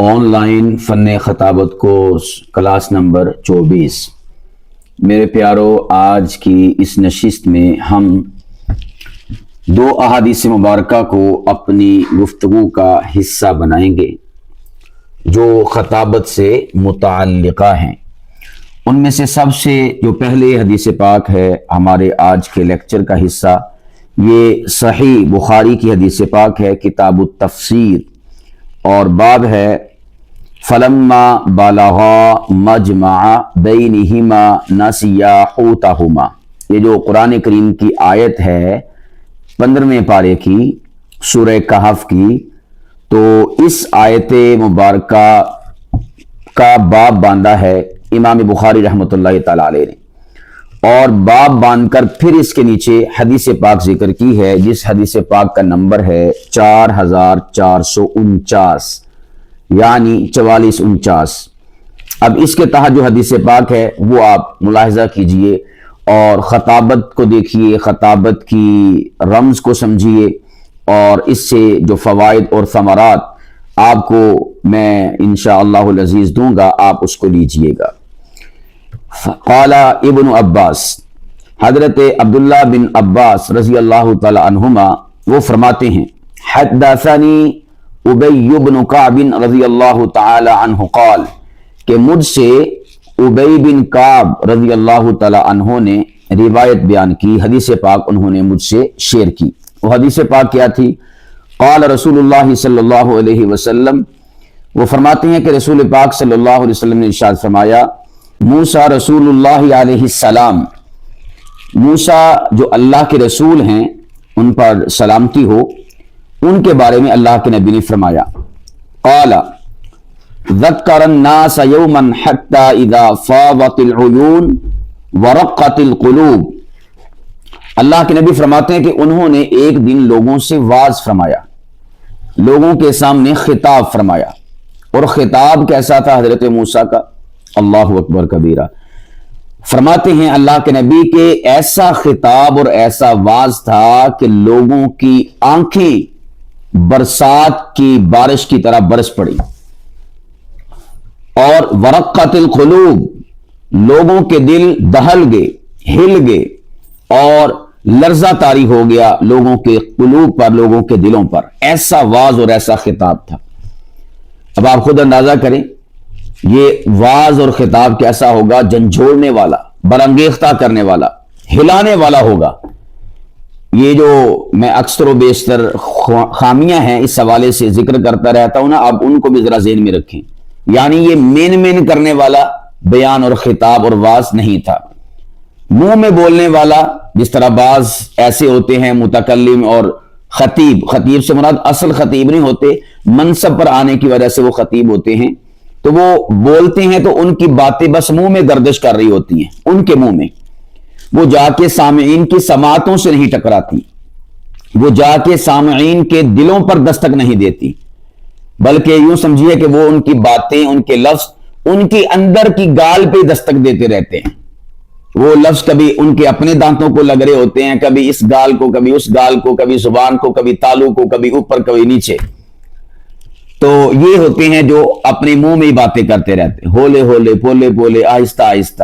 On line فن خطابت course class number 24۔ میرے پیارو، آج کی اس نشست میں ہم دو احادیث مبارکہ کو اپنی گفتگو کا حصہ بنائیں گے جو خطابت سے متعلقہ ہیں۔ ان میں سے سب سے جو پہلے حدیث پاک ہے ہمارے آج کے لیکچر کا حصہ، یہ صحیح بخاری کی حدیث پاک ہے، کتاب التفسیر، اور باب ہے فلما بالغا مجمع بینہما نسیا حوتہما۔ یہ جو قرآن کریم کی آیت ہے 15ویں پارے کی، سورہ کہف کی، تو اس آیت مبارکہ کا باب باندھا ہے امام بخاری رحمۃ اللہ تعالی علیہ نے، اور باب باندھ کر پھر اس کے نیچے حدیث پاک ذکر کی ہے، جس حدیث پاک کا نمبر ہے 4449، یعنی 4449۔ اب اس کے تحت جو حدیث پاک ہے وہ آپ ملاحظہ کیجئے اور خطابت کو دیکھیے، خطابت کی رمز کو سمجھیے، اور اس سے جو فوائد اور ثمرات آپ کو میں انشاءاللہ العزیز دوں گا، آپ اس کو لیجئے گا۔ قال ابن عباس، حضرت عبداللہ بن عباس رضی اللہ تعالی عنہما وہ فرماتے ہیں، حدثنی ابی بن کعب رضی اللہ تعالی عنہ قال، کہ مجھ سے ابی بن کعب رضی اللہ تعالی عنہ نے روایت بیان کی، حدیث پاک انہوں نے مجھ سے شیئر کی۔ وہ حدیث پاک کیا تھی؟ قال رسول اللہ صلی اللہ علیہ وسلم، وہ فرماتے ہیں کہ رسول پاک صلی اللہ علیہ وسلم نے ارشاد فرمایا، موسیٰ رسول اللہ علیہ السلام، موسیٰ جو اللہ کے رسول ہیں ان پر سلامتی ہو، ان کے بارے میں اللہ کے نبی نے فرمایا، قال ذکر الناس یوما حتی اذا فاضت العیون ورقت القلوب۔ اللہ کے نبی فرماتے ہیں کہ انہوں نے ایک دن لوگوں سے واعظ فرمایا، لوگوں کے سامنے خطاب فرمایا، اور خطاب کیسا تھا حضرت موسیٰ کا؟ اللہ اکبر کبیرہ۔ فرماتے ہیں اللہ کے نبی کہ ایسا خطاب اور ایسا واعظ تھا کہ لوگوں کی آنکھیں برسات کی بارش کی طرح برس پڑی، اور ورقت القلوب، لوگوں کے دل دہل گئے، ہل گئے، اور لرزہ طاری ہو گیا لوگوں کے قلوب پر، لوگوں کے دلوں پر۔ ایسا واعظ اور ایسا خطاب تھا۔ اب آپ خود اندازہ کریں یہ واعظ اور خطاب کیسا ہوگا؟ جھنجھوڑنے والا، برانگیختہ کرنے والا، ہلانے والا ہوگا۔ یہ جو میں اکثر و بیشتر خامیاں ہیں اس حوالے سے ذکر کرتا رہتا ہوں نا، آپ ان کو بھی ذرا ذہن میں رکھیں۔ یعنی یہ مین کرنے والا بیان اور خطاب اور واعظ نہیں تھا، منہ میں بولنے والا، جس طرح بعض ایسے ہوتے ہیں متکلم اور خطیب۔ خطیب سے مراد اصل خطیب نہیں ہوتے، منصب پر آنے کی وجہ سے وہ خطیب ہوتے ہیں، تو وہ بولتے ہیں تو ان کی باتیں بس منہ میں گردش کر رہی ہوتی ہیں، ان کے منہ میں، وہ جا کے سامعین کی سماعتوں سے نہیں ٹکراتی، وہ جا کے سامعین کے دلوں پر دستک نہیں دیتی، بلکہ یوں سمجھیے کہ وہ ان کی باتیں، ان کے لفظ ان کی اندر کی گال پہ دستک دیتے رہتے ہیں۔ وہ لفظ کبھی ان کے اپنے دانتوں کو لگ رہے ہوتے ہیں، کبھی اس گال کو، کبھی اس گال کو، کبھی زبان کو، کبھی تالو کو، کبھی اوپر، کبھی نیچے۔ تو یہ ہوتے ہیں جو اپنے منہ میں ہی باتیں کرتے رہتے ہیں، ہولے ہولے، پولے پولے، آہستہ آہستہ۔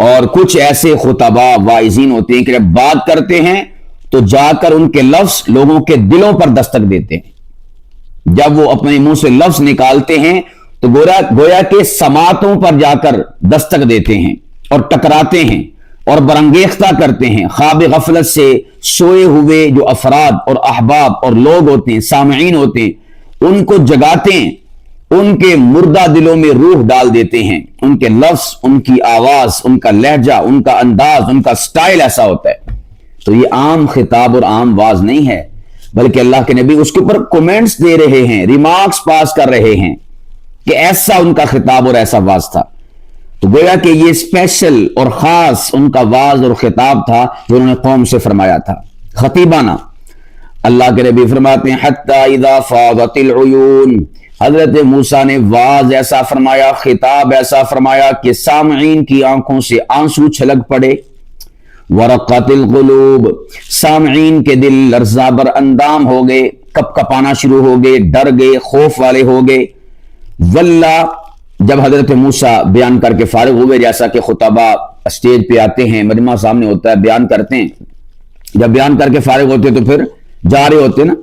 اور کچھ ایسے خطبا واعظین ہوتے ہیں کہ جب بات کرتے ہیں تو جا کر ان کے لفظ لوگوں کے دلوں پر دستک دیتے ہیں۔ جب وہ اپنے منہ سے لفظ نکالتے ہیں تو گویا کہ سماعتوں پر جا کر دستک دیتے ہیں اور ٹکراتے ہیں اور برانگیختہ کرتے ہیں۔ خواب غفلت سے سوئے ہوئے جو افراد اور احباب اور لوگ ہوتے ہیں، سامعین ہوتے ہیں، ان کو جگاتے ہیں، ان کے مردہ دلوں میں روح ڈال دیتے ہیں۔ ان کے لفظ، ان کی آواز، ان کا لہجہ، ان کا انداز، ان کا سٹائل ایسا ہوتا ہے۔ تو یہ عام خطاب اور عام واعظ نہیں ہے، بلکہ اللہ کے نبی اس کے اوپر کومنٹس دے رہے ہیں، ریمارکس پاس کر رہے ہیں کہ ایسا ان کا خطاب اور ایسا واعظ تھا۔ تو گویا کہ یہ اسپیشل اور خاص ان کا واعظ اور خطاب تھا جو انہوں نے قوم سے فرمایا تھا، خطیبانہ۔ اللہ کے نبی فرماتے ہیں حتی اذا فاضت العیون، حضرت موسیٰ نے واعظ ایسا فرمایا، خطاب ایسا فرمایا کہ سامعین کی آنکھوں سے آنسو چھلک پڑے، ورقت القلوب، سامعین کے دل لرزہ بر اندام ہو گئے، کپ کپانا شروع ہو گئے، ڈر گئے، خوف والے ہو گئے، वल्ला, जब हजरत मूसा बयान करके फारिग हुए, जैसा कि खुतबा स्टेज पे आते हैं, मजमा सामने होता है, बयान करते हैं, जब बयान करके फारिग होते तो फिर जा रहे होते ना,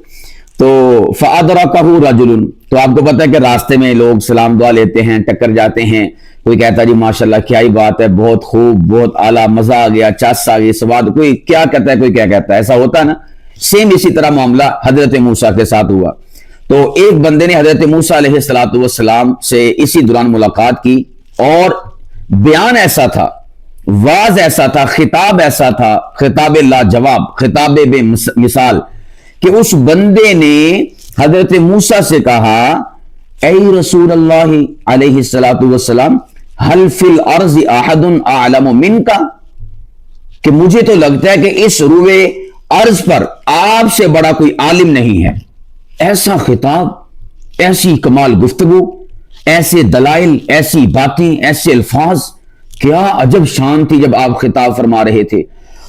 तो फअदरकहु रजुलन, तो आपको पता है कि रास्ते में लोग सलाम दुआ लेते हैं, टक्कर जाते हैं, कोई कहता है जी माशाल्लाह क्या ही बात है, बहुत खूब, बहुत आला, मजा आ गया, चस आ गई, स्वाद, कोई क्या कहता है, कोई क्या कहता है, ऐसा होता है ना। सेम इसी तरह मामला हजरत मूसा के साथ हुआ। तो एक बंदे ने हजरत मूसा अलैहिस्सलातु वस्सलाम से इसी दौरान मुलाकात की, और बयान ऐसा था, वाज ऐसा था, खिताब ऐसा था, खिताब लाजवाब, खिताब बेमिसाल, कि उस बंदे ने हजरत मूसा से कहा, ऐ रसूल अल्लाह अलैहिस्सलातु वस्सलाम, हल फिल अर्ज़ अहदुन अअलमु मिनका, कि मुझे तो लगता है कि इस रुए अर्ज पर आपसे बड़ा कोई आलिम नहीं है। ऐसा खिताब, ऐसी कमाल गुफ्तगू, ऐसे दलाइल, ऐसी बातें, ऐसे अल्फाज, क्या अजब शान थी जब आप खिताब फरमा रहे थे।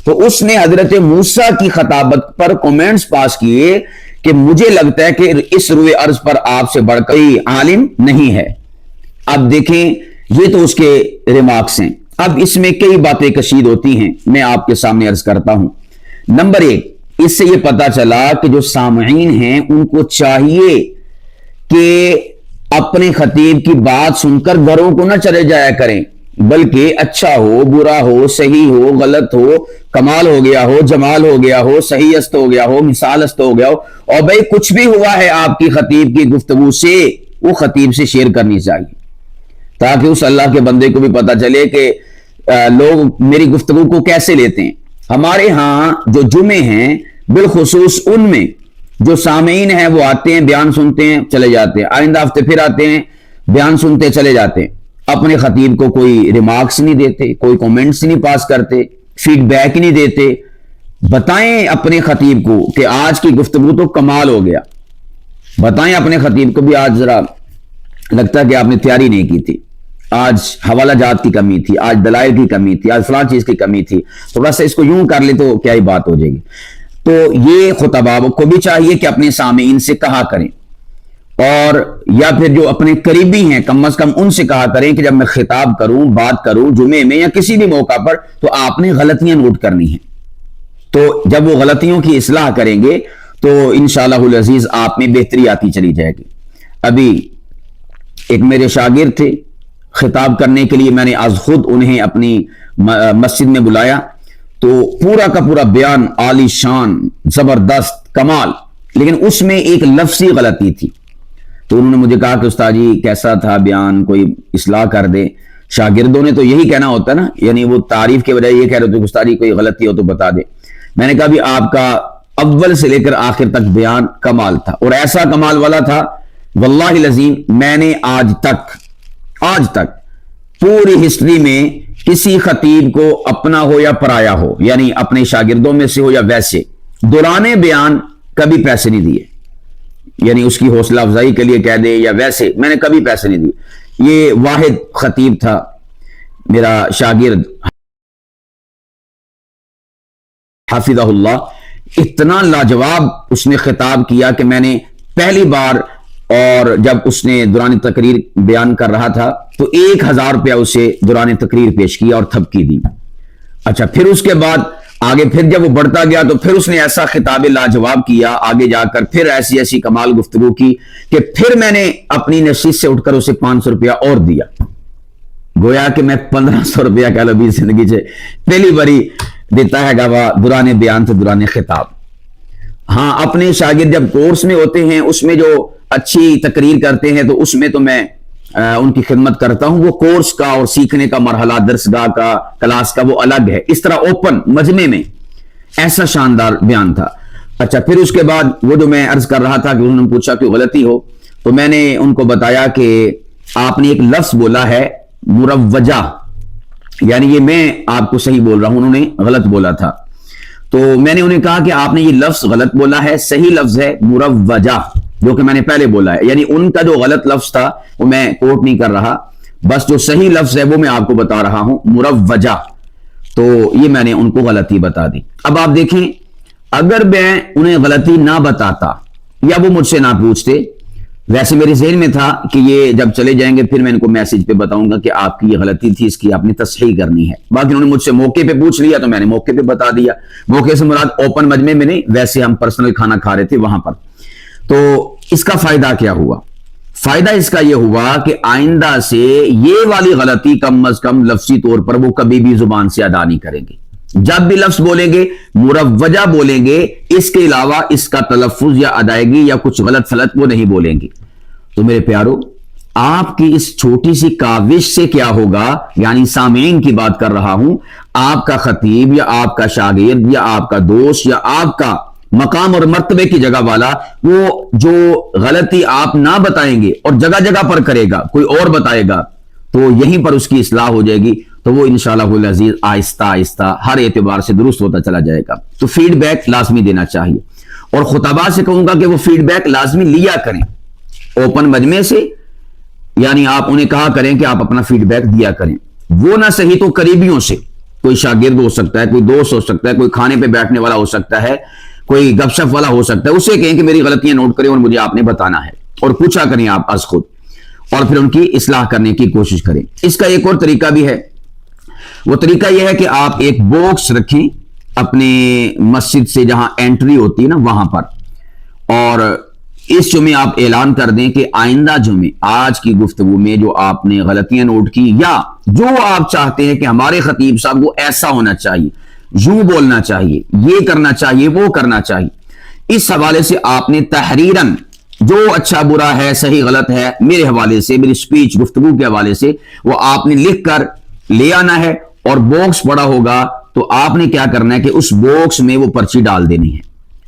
तो उसने हजरत मूसा की खताबत पर कमेंट्स पास किए कि मुझे लगता है कि इस रुए अर्ज पर आपसे बढ़ कोई आलिम नहीं है। अब देखें, ये तो उसके रिमार्क्स हैं। अब इसमें कई बातें कशीद होती हैं, मैं आपके सामने अर्ज करता हूं। नंबर एक, इससे यह पता चला कि जो सामईन हैं उनको चाहिए कि अपने खतीब की बात सुनकर घरों को ना चले जाया करें, बल्कि अच्छा हो, बुरा हो, सही हो, गलत हो, कमाल हो गया हो, जमाल हो गया हो, सही अस्त हो गया हो, मिसाल अस्त हो गया हो, और भाई कुछ भी हुआ है आपकी खतीब की गुफ्तगू से, वो खतीब से शेयर करनी चाहिए, ताकि उस अल्लाह के बंदे को भी पता चले कि लोग मेरी गुफ्तगू को कैसे लेते हैं। हमारे यहां जो जुमे हैं, बिलखुसूस उनमें जो सामीन हैं वो आते हैं, बयान सुनते हैं, चले जाते हैं, आइंदा हफ्ते फिर आते हैं, बयान सुनते चले जाते हैं, अपने खतीब को कोई रिमार्क्स नहीं देते, कोई कमेंट्स नहीं पास करते, फीडबैक नहीं देते। बताएं अपने खतीब को कि आज की गुफ्तगू तो कमाल हो गया। बताएं अपने खतीब को भी आज जरा लगता है कि आपने तैयारी नहीं की थी, आज हवाला जात की कमी थी, आज दलाइल की कमी थी, आज फलां चीज की कमी थी, थोड़ा सा इसको यूं कर ले तो क्या ही बात हो जाएगी। तो ये खुतबा को भी चाहिए कि अपने सामीन से कहा करें, और या फिर जो अपने करीबी हैं कम से कम उनसे कहा करें कि जब मैं खिताब करूं, बात करूं जुमे में या किसी भी मौका पर, तो आपने गलतियां नोट करनी है। तो जब वो गलतियों की इस्लाह करेंगे तो इंशाअल्लाहुल अजीज आप में बेहतरी आती चली जाएगी। अभी एक मेरे शागिर्द थे, खिताब करने के लिए मैंने आज खुद उन्हें अपनी मस्जिद में बुलाया, तो पूरा का पूरा बयान आली शान, जबरदस्त, कमाल, लेकिन उसमें एक लफ्जी गलती थी। तो उन्होंने मुझे कहा कि उस्ताद जी कैसा था बयान, कोई इस्लाह कर दे। शागिर्दों ने तो यही कहना होता है ना, यानी वो तारीफ के बजाय ये कह रहे थे उस्ताद जी कोई गलती हो तो बता दे। मैंने कहा भी आपका अव्वल से लेकर आखिर तक बयान कमाल था, और ऐसा कमाल वाला था वल्लाहि लजीम, मैंने आज तक पूरी हिस्ट्री में किसी खतीब को अपना हो या पराया हो, यानी अपने शागिर्दों में से हो या वैसे, दौराने बयान कभी पैसे नहीं दिए, यानी उसकी हौसला अफजाई के लिए कह दे या वैसे, मैंने कभी पैसे नहीं दिए। ये वाहिद खतीब था मेरा शागिर्द हाफिज़हुल्लाह, इतना लाजवाब उसने खिताब किया कि मैंने पहली बार, और जब उसने दौरान तकरीर बयान कर रहा था तो 1000 रुपया उसे दौरान तकरीर पेश किया और थपकी दी। अच्छा, फिर उसके बाद आगे फिर जब वो बढ़ता गया तो फिर उसने ऐसा खिताब लाजवाब किया, आगे जाकर फिर ऐसी ऐसी कमाल गुफ्तगू की कि फिर मैंने अपनी नशीस से उठकर उसे 500 रुपया और दिया। गोया कि मैं 1500 रुपया कह लो भी जिंदगी से पहली बारी देता है गवा दुराने बयान से दुराने खिताब। हाँ, अपने शागिर्द जब कोर्स में होते हैं उसमें जो अच्छी तकरीर करते हैं तो उसमें तो मैं उनकी खिदमत करता हूं। वो कोर्स का और सीखने का मरहला, दरसगाह का, क्लास का, वो अलग है। इस तरह ओपन मजमे में ऐसा शानदार बयान था। अच्छा, फिर उसके बाद वो जो मैं अर्ज कर रहा था कि उन्होंने पूछा कि गलती हो, तो मैंने उनको बताया कि आपने एक लफ्ज बोला है मुरव्वजा, यानी ये मैं आपको सही बोल रहा हूं, उन्होंने गलत बोला था। तो मैंने उन्हें कहा कि आपने ये लफ्ज गलत बोला है, सही लफ्ज है मुरव्वजा, जो कि मैंने पहले बोला है। यानी उनका जो गलत लफ्ज था वो मैं कोट नहीं कर रहा, बस जो सही लफ्ज है वो मैं आपको बता रहा हूं, मुरव्वजा। तो ये मैंने उनको गलती बता दी। अब आप देखें, अगर मैं उन्हें गलती ना बताता या वो मुझसे ना पूछते वैसे मेरे ज़हन में था कि ये जब चले जाएंगे फिर मैं इनको मैसेज पे बताऊंगा कि आपकी ये गलती थी, इसकी आपने तस्हीह करनी है। बाकी उन्होंने मुझसे मौके पे पूछ लिया तो मैंने मौके पे बता दिया। मौके से मुराद ओपन मजमे में नहीं, वैसे हम पर्सनल खाना खा रहे थे वहां पर। तो इसका फायदा क्या हुआ? फायदा इसका यह हुआ कि आइंदा से ये वाली गलती कम अज कम लफ्जी तौर पर वो कभी भी जुबान से अदा नहीं करेंगे। जब भी लफ्ज बोलेंगे मुरव्वजा बोलेंगे, इसके अलावा इसका तलफ्फुज या अदायगी या कुछ गलत फलत वो नहीं बोलेंगे। तो मेरे प्यारो, आपकी इस छोटी सी काविश से क्या होगा, यानी सामीन की बात कर रहा हूं, आपका खतीब या आपका शागिर्द या आपका दोस्त या आपका मकाम और मर्तबे की जगह वाला वो जो गलती आप ना बताएंगे और जगह जगह पर करेगा, कोई और बताएगा, तो यहीं पर उसकी इस्लाह हो जाएगी। तो वो इंशाअल्लाह अज़ीज़ आहिस्ता आहिस्ता हर एतबार से दुरुस्त होता चला जाएगा। तो फीडबैक लाजमी देना चाहिए और खुतबा से कहूंगा कि वो फीडबैक लाजमी लिया करें ओपन मजमे से, यानी आप उन्हें कहा करें कि आप अपना फीडबैक दिया करें। वो ना सही तो करीबियों से, कोई शागिर्द हो सकता है, कोई दोस्त हो सकता है, कोई खाने पे बैठने वाला हो सकता है, कोई गपशप वाला हो सकता है, उससे कहें कि मेरी गलतियां नोट करें और मुझे आपने बताना है, और पूछा करें आप अज खुद, और फिर उनकी इस्लाह करने की कोशिश करें। इसका एक और तरीका भी है। वो तरीका यह है कि आप एक बॉक्स रखें अपने मस्जिद से जहां एंट्री होती है ना वहां पर, और इस जुमे आप ऐलान कर दें कि आइंदा जुमे आज की गुफ्तगू में जो आपने गलतियां नोट की या जो आप चाहते हैं कि हमारे खतीब साहब को ऐसा होना चाहिए, यूं बोलना चाहिए, ये करना चाहिए, वो करना चाहिए, इस हवाले से आपने तहरीरन जो अच्छा बुरा है, सही गलत है, मेरे हवाले से, मेरी स्पीच गुफ्तगू के हवाले से वो आपने लिख कर ले आना है। और बॉक्स बड़ा होगा तो आपने क्या करना है कि उस बॉक्स में वो पर्ची डाल देनी है।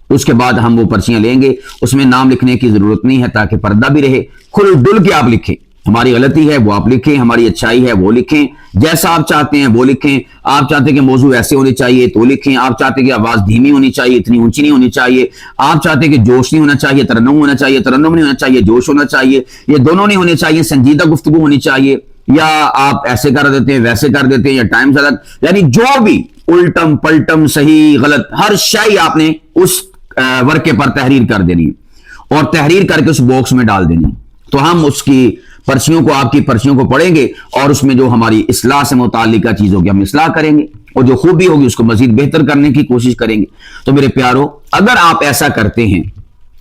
उसके बाद हम वो पर्चियां लेंगे, उसमें नाम लिखने की जरूरत नहीं है ताकि पर्दा भी रहे। खुल डुल के आप लिखें, हमारी गलती है वो आप लिखें, हमारी अच्छाई है वो लिखें, जैसा आप चाहते हैं वो लिखें। आप चाहते हैं कि मौजू ऐसे होने चाहिए तो लिखें, आप चाहते हैं कि आवाज धीमी होनी चाहिए, इतनी ऊंची नहीं होनी चाहिए, आप चाहते हैं कि जोश नहीं होना चाहिए, तरन्नुम होना चाहिए, तरन्नुम नहीं होना चाहिए, जोश होना चाहिए, ये दोनों नहीं होने चाहिए, संजीदा गुफ्तगू होनी चाहिए, या आप ऐसे कर देते हैं वैसे कर देते हैं, या टाइम से अलग, यानी जो भी उल्टम पलटम सही गलत हर शाई आपने उस वर्के पर तहरीर कर देनी है और तहरीर करके उस बॉक्स में डाल देनी। तो हम उसकी पर्चियों को, आपकी पर्चियों को पढ़ेंगे और उसमें जो हमारी इस्लाह से मुताल्लिका चीज होगी हम इस्लाह करेंगे और जो खूबी होगी उसको मजीद बेहतर करने की कोशिश करेंगे। तो मेरे प्यारो, अगर आप ऐसा करते हैं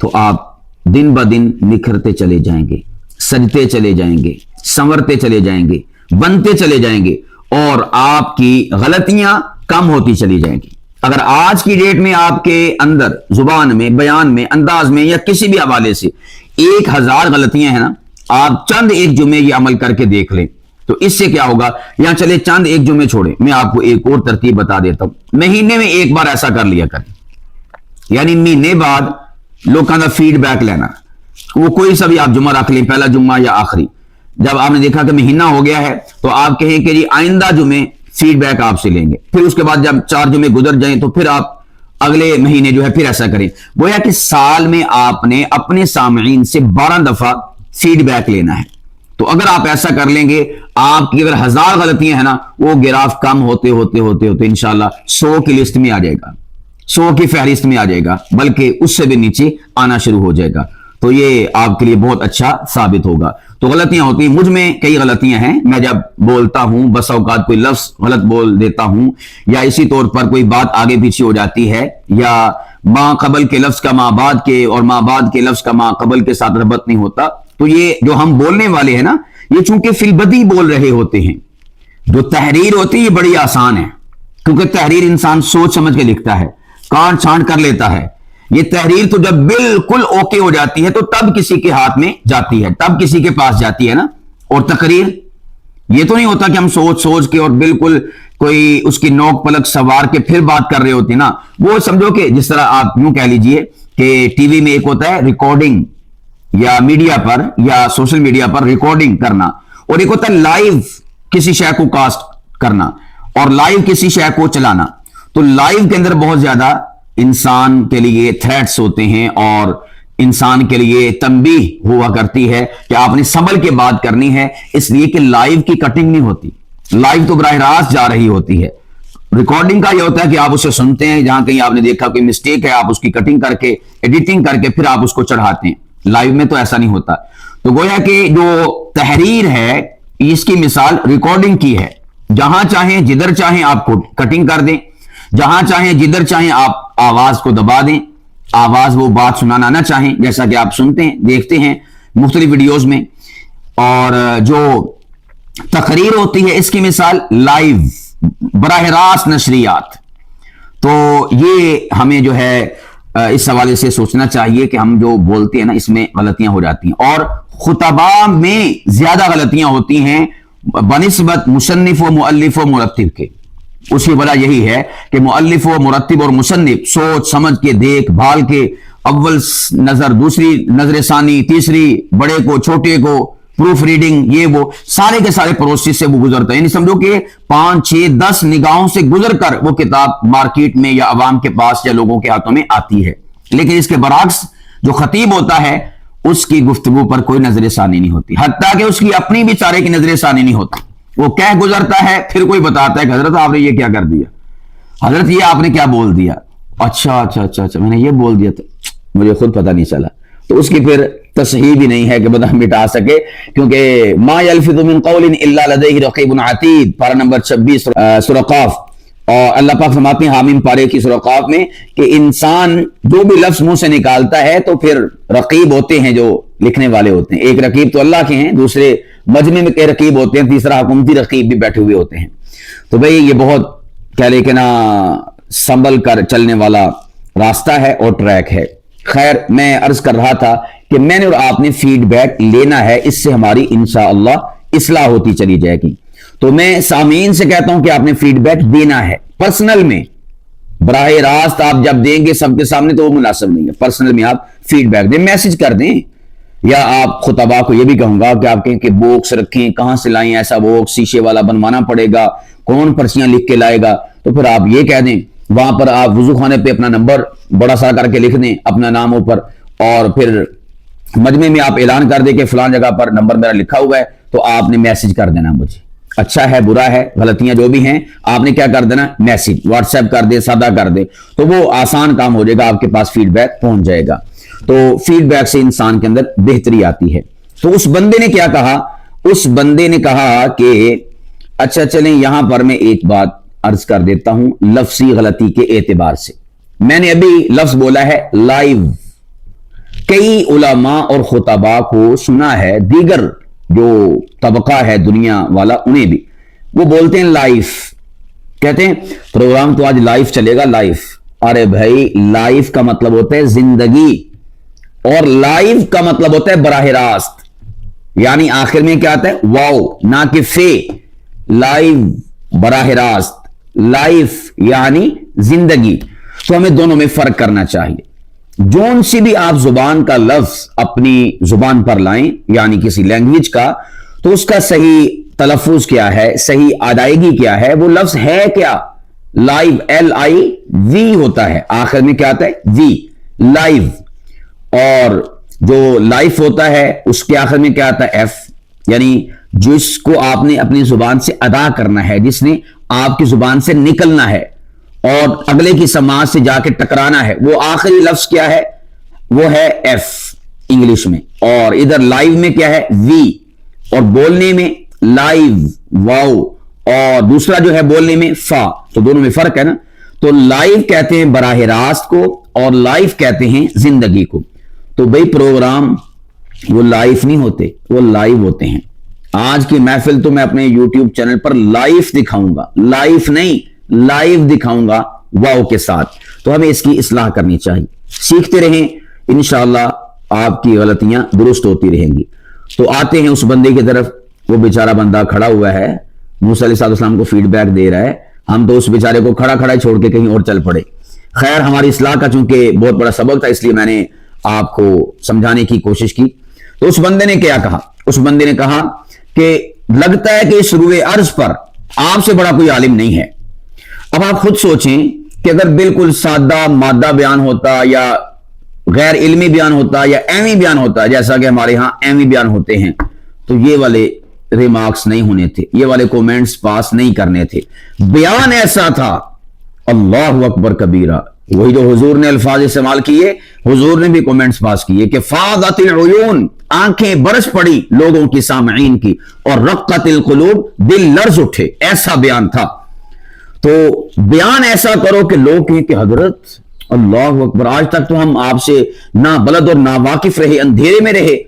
तो आप दिन ब दिन निखरते चले जाएंगे, सजते चले जाएंगे, संवरते चले जाएंगे, बनते चले जाएंगे और आपकी गलतियां कम होती चली जाएंगी। अगर आज की डेट में आपके अंदर जुबान में, बयान में, अंदाज में या किसी भी हवाले से 1000 गलतियां हैं ना, आप चंद एक जुमे ये अमल करके देख लें तो इससे क्या होगा। यहां चले चंद एक जुमे छोड़े, मैं आपको एक और तरतीब बता देता हूं। महीने में एक बार ऐसा कर लिया करें, यानी महीने बाद लोगों का फीडबैक लेना। वो कोई सा भी आप जुम्मा रख लें, पहला जुम्मा या आखिरी। जब आपने देखा कि महीना हो गया है तो आप कहें कि जी आइंदा जुमे फीडबैक आपसे लेंगे। फिर उसके बाद जब 4 जुमे गुजर जाएं तो फिर आप अगले महीने जो है फिर ऐसा करें। वो है कि साल में आपने अपने सामईन से 12 दफा फीडबैक लेना है। तो अगर आप ऐसा कर लेंगे, आपकी अगर 1000 गलतियां हैं ना, वो गिराफ कम होते होते होते होते इंशाल्लाह 100 की लिस्ट में आ जाएगा, 100 की फहरिस्त में आ जाएगा, बल्कि उससे भी नीचे आना शुरू हो जाएगा। तो ये आपके लिए बहुत अच्छा साबित होगा। तो गलतियां होती हैं, मुझ में कई गलतियां हैं। मैं जब बोलता हूं बस औकात कोई लफ्ज गलत बोल देता हूं, या इसी तौर पर कोई बात आगे पीछे हो जाती है, या माँ कबल के लफ्ज का माँ बाद के और माँ बाद के लफ्ज का माँ कबल के साथ रबत नहीं होता। तो ये जो हम बोलने वाले हैं ना, ये चूंकि फिलबदी बोल रहे होते हैं। जो तहरीर होती है ये बड़ी आसान है, क्योंकि तहरीर इंसान सोच समझ के लिखता है, काट छांट कर लेता है। ये तहरीर तो जब बिल्कुल ओके हो जाती है तो तब किसी के हाथ में जाती है, तब किसी के पास जाती है ना। और तकरीर ये तो नहीं होता कि हम सोच सोच के और बिल्कुल कोई उसकी नोक पलक सवार के फिर बात कर रहे होते ना। वो समझो कि जिस तरह आप यूं कह लीजिए कि टीवी में एक होता है रिकॉर्डिंग, या मीडिया पर या सोशल मीडिया पर रिकॉर्डिंग करना, और एक होता है लाइव किसी शय को कास्ट करना और लाइव किसी शय को चलाना। तो लाइव के अंदर बहुत ज्यादा इंसान के लिए थ्रेट्स होते हैं और इंसान के लिए तंबीह हुआ करती है कि आपने संभल के बात करनी है, इसलिए कि लाइव की कटिंग नहीं होती। लाइव तो बराह रास्त जा रही होती है। रिकॉर्डिंग का यह होता है कि आप उसे सुनते हैं, जहां कहीं आपने देखा कोई मिस्टेक है आप उसकी कटिंग करके, एडिटिंग करके फिर आप उसको चढ़ाते हैं। लाइव में तो ऐसा नहीं होता। तो गोया कि जो तहरीर है इसकी मिसाल रिकॉर्डिंग की है। जहां चाहें जिधर चाहें आप कटिंग कर दें, जहां चाहें जिधर चाहें आप आवाज को दबा दें, आवाज वो बात सुनाना ना चाहें, जैसा कि आप सुनते हैं देखते हैं मुख्तलिफ वीडियोज में। और जो तकरीर होती है इसकी मिसाल लाइव बराह रास्त नशरियात। तो ये हमें जो है इस हवाले से सोचना चाहिए कि हम जो बोलते हैं ना इसमें गलतियां हो जाती हैं, और खुतबा में ज्यादा गलतियां होती हैं बनिस्बत मुसन्निफ व मुअल्लिफ व मुरत्तिब के। उसकी वजह यही है कि मुअल्लिफ व मुरत्तिब और मुसन्निफ सोच समझ के देख भाल के अव्वल नजर, दूसरी नजर सानी, तीसरी बड़े को छोटे को प्रूफ रीडिंग, ये वो सारे के सारे प्रोसेस से वो गुजरता है। यानी समझो कि 5, 6, 10 निगाहों से गुजर कर वो किताब मार्केट में या अवाम के पास या लोगों के हाथों में आती है। लेकिन इसके बरअक्स जो खतीब होता है उसकी गुफ्तगू पर कोई नजर सानी नहीं होती, हत्ता कि उसकी अपनी भी चारे की नजर सानी नहीं होती। वो कह गुजरता है, फिर कोई बताता है कि हजरत आपने ये क्या कर दिया, हजरत ये आपने क्या बोल दिया, अच्छा मैंने ये बोल दिया, तो मुझे खुद पता नहीं चला। तो उसकी फिर तसहीह भी नहीं है कि बता मिटा सके, क्योंकि मा यल्फिज़ु मिन क़ौलिन इल्ला लदैहि रक़ीबुन अतीद, पारा नंबर 26 सूरह क़ाफ। और अल्लाह पाक फरमाते हैं हामिम पारे की सूरह क़ाफ में कि इंसान जो भी लफ्ज मुंह से निकालता है तो फिर रकीब होते हैं जो लिखने वाले होते हैं। एक रकीब तो अल्लाह के हैं, दूसरे मजमे में के रकीब होते हैं, तीसरा हुकूमती रकीब भी बैठे हुए होते हैं। तो भाई ये बहुत क्या लेके ना संभल कर चलने वाला रास्ता है और ट्रैक है। खैर, मैं अर्ज कर रहा था कि मैंने और आपने फीडबैक लेना है, इससे हमारी इंशाअल्लाह इस्लाह होती चली जाएगी। तो मैं सामीन से कहता हूं कि आपने फीडबैक देना है पर्सनल में, बराह रास्त आप जब देंगे सबके सामने तो वो मुनासिब नहीं है। पर्सनल में आप फीडबैक दें, मैसेज कर दें, या आप खुतबा को ये भी कहूंगा कि आप कहें कि बॉक्स रखें, कहां से लाएं ऐसा बॉक्स, शीशे वाला बनवाना पड़ेगा, कौन पर्चियां लिख के लाएगा। तो फिर आप ये कह दें, वहां पर आप वुजू खाने पे अपना नंबर बड़ा सारा करके लिख दें अपना नाम ऊपर, और फिर मजमे में आप ऐलान कर दें कि फलां जगह पर नंबर मेरा लिखा हुआ है, तो आपने मैसेज कर देना मुझे। अच्छा है बुरा है गलतियां जो भी हैं आपने क्या कर देना, मैसेज व्हाट्सएप कर दे, सादा कर दे, तो वो आसान काम हो जाएगा, आपके पास फीडबैक पहुंच जाएगा। तो फीडबैक से इंसान के अंदर बेहतरी आती है। तो उस बंदे ने क्या कहा, उस बंदे ने कहा कि अच्छा चलें यहां पर मैं एक बात अर्ज कर देता हूं लफ्जी गलती के एतबार से। मैंने अभी लफ्ज बोला है लाइव, कई उलमा और खुतबा को सुना है, दीगर जो तबका है दुनिया वाला उन्हें भी, वो बोलते हैं लाइफ, कहते हैं प्रोग्राम तो आज लाइव चलेगा, लाइव। अरे भाई लाइव का मतलब होता है जिंदगी, और लाइव का मतलब होता है बराह रास्त, यानी आखिर में क्या आता है वाओ, ना कि फे। लाइव बराह रास्त, लाइफ यानी जिंदगी। तो हमें दोनों में फर्क करना चाहिए। जोन सी भी आप जुबान का लफ्ज अपनी जुबान पर लाएं, यानी किसी लैंग्वेज का, तो उसका सही तलफ्फुज क्या है, सही अदायगी क्या है, वो लफ्ज है क्या। लाइव LIV होता है, आखिर में क्या आता है वी, लाइव। और जो लाइफ होता है उसके आखिर में क्या आता है F, यानी जिसको आपने अपनी जुबान से अदा करना है, जिसने आपकी जुबान से निकलना है और अगले की समाज से जाके टकराना है, वो आखिरी लफ्ज क्या है, वो है F इंग्लिश में। और इधर लाइव में क्या है V, और बोलने में लाइव वाओ, और दूसरा जो है बोलने में फा। तो दोनों में फर्क है ना। तो लाइव कहते हैं बराह रास्त को, और लाइव कहते हैं जिंदगी को। तो भाई प्रोग्राम वो लाइव नहीं होते, वो लाइव होते हैं। आज की महफिल तो मैं अपने YouTube चैनल पर लाइव दिखाऊंगा, लाइव नहीं लाइव दिखाऊंगा वाओ के साथ। तो हमें इसकी इस्लाह करनी चाहिए, सीखते रहें, इंशाअल्लाह आपकी गलतियां दुरुस्त होती रहेंगी। तो आते हैं उस बंदे की तरफ। वो बेचारा बंदा खड़ा हुआ है, मूसा अलैहिस्सलाम को फीडबैक दे रहा है, हम तो उस बेचारे को खड़ा खड़ा छोड़ के कहीं और चल पड़े। खैर, हमारी इस्लाह का चूंकि बहुत बड़ा सबक था, इसलिए मैंने आपको समझाने की कोशिश की। तो उस बंदे ने क्या कहा, उस बंदे ने कहा कि लगता है कि इस रूए अर्ज पर आपसे बड़ा कोई आलिम नहीं है। अब आप खुद सोचें कि अगर बिल्कुल सादा मादा बयान होता, या गैर इल्मी बयान होता, या एमी बयान होता, जैसा कि हमारे यहां एमी बयान होते हैं, तो ये वाले रिमार्क्स नहीं होने थे, ये वाले कमेंट्स पास नहीं करने थे। बयान ऐसा था, अल्लाहु अकबर कबीरा, वही जो हुजूर ने अल्फाज इस्तेमाल किए, हुजूर ने भी कमेंट्स पास किए कि फादतिल उयून, आंखें बरस पड़ी लोगों की सामईन की, और रक्कतिल कुलूब, दिल लर्ज उठे, ऐसा बयान था। तो बयान ऐसा करो कि लोग कहें कि हजरत अल्लाह अकबर, आज तक तो हम आपसे ना बलद और ना वाकिफ रहे, अंधेरे में रहे,